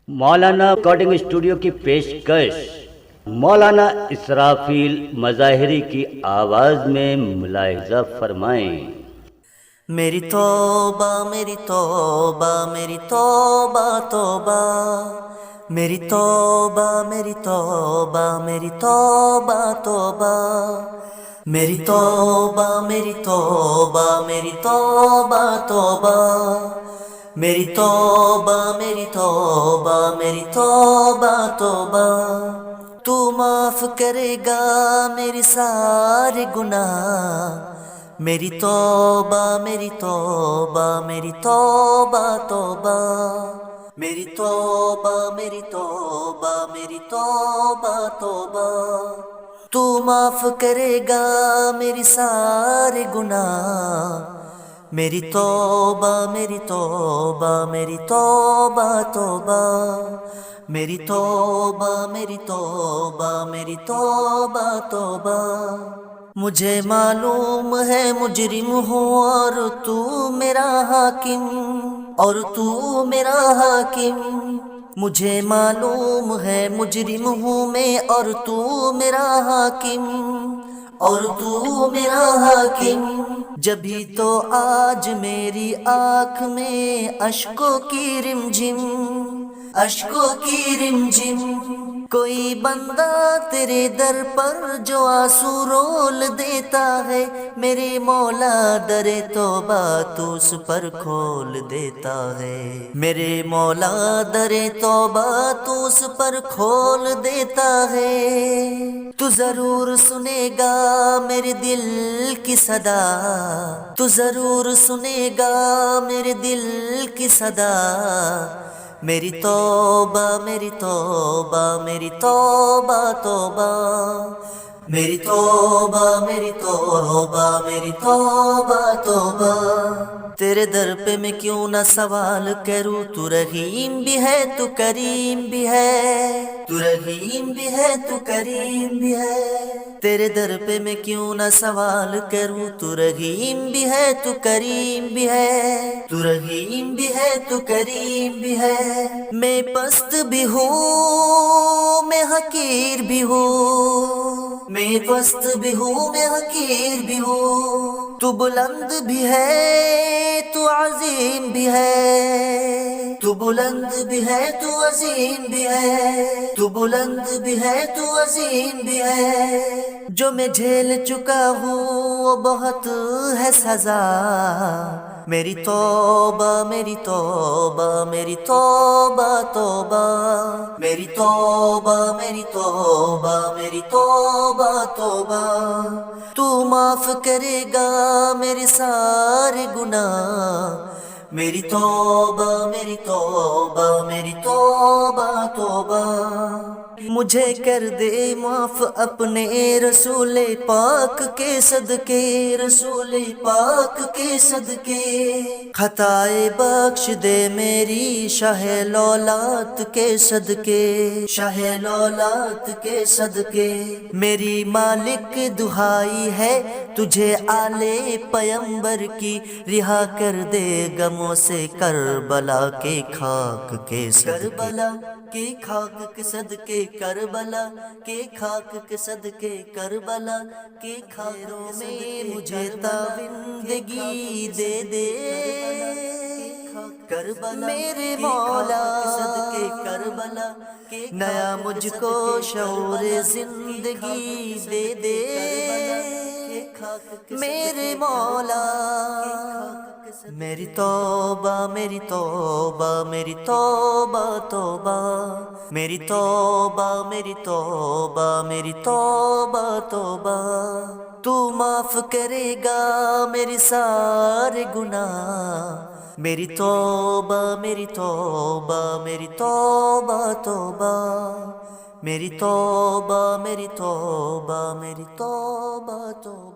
مولانا recording studio کی پیشکش مولانا اسرافیل مظاہری کی آواز میں ملاحظہ فرمائیں۔ میری توبہ میری توبہ میری توبہ توبہ، میری توبہ میری توبہ میری توبہ توبہ، میری توبہ میری توبہ میری توبہ توبہ، میری توبہ میری توبہ میری توبہ توبہ، تو معاف کرے گا میری سارے گناہ، میری توبہ میری توبہ میری توبہ توبہ، میری توبہ میری توبہ میری توبہ توبہ، تو معاف کرے گا میری سارے گناہ، میری توبہ میری توبہ میری توبہ توبہ، میری توبہ میری توبہ میری توبہ توبہ، مجھے معلوم ہے مجرم ہوں اور تو میرا حاکم، اور تو میرا حاکم، مجھے معلوم ہے مجرم ہوں میں اور تو میرا حاکم، اور تو میرا حاکم، جبھی تو آج میری آنکھ میں اشکوں کی رمجھم، اشکوں کی رمجھم، کوئی بندہ تیرے در پر جو آنسو رول دیتا ہے، میرے مولا در توبہ تو اس پر کھول دیتا ہے، میرے مولا در توبہ تو اس پر کھول دیتا ہے، تو ضرور سنے گا میرے دل کی صدا، تو ضرور سنے گا میرے دل کی صدا، میری توبہ میری توبہ میری توبہ توبہ، میری توبہ میری توبہ میری توبہ توبہ، تیرے در پہ میں کیوں نہ سوال کروں، تو رحیم بھی ہے تو کریم بھی ہے، تو رحیم بھی ہے تو کریم بھی ہے، تیرے در پہ میں کیوں نہ سوال کروں، تو رحیم بھی ہے تو کریم بھی ہے، تو رحیم بھی ہے تو کریم بھی ہے، میں پست بھی ہوں میں حقیر بھی ہوں، میں پست بھی ہوں میں حقیر بھی ہوں، تو بلند بھی ہے تو عظیم بھی ہے، تو بلند بھی ہے تو عظیم بھی ہے، تو بلند بھی ہے تو عظیم بھی ہے، جو میں جھیل چکا ہوں وہ بہت ہے سزا، میری توبہ میری توبہ میری توبہ توبہ، میری توبہ میری توبہ میری توبہ توبہ، تو معاف کرے گا میرے سارے گناہ، میری توبہ میری توبہ میری توبہ توبہ، مجھے کر دے معاف اپنے رسول پاک کے صدقے، رسول پاک کے صدقے، خطائے بخش دے میری شاہ لولات کے صدقے، شاہ لولات کے صدقے، میری مالک دہائی ہے تجھے آل پیمبر کی، رہا کر دے غموں سے کربلا کے خاک کے صدقے، کربلا کے خاک کے صدقے، کربلا کے خاک کے صدقے، کربلا کے خاکوں میں مجھے تابندگی دے دے، کربلا میرے مولا صدقے کربلا، نیا مجھ کو شعور زندگی دے دے، میرے مولا، میری توبہ میری توبہ میری توبہ توبہ، میری توبہ میری توبہ میری توبہ توبہ، تو معاف کرے گا میرے سارے گناہ، میری توبہ میری توبہ میری توبہ توبہ، میری توبہ میری توبہ میری توبہ توبہ۔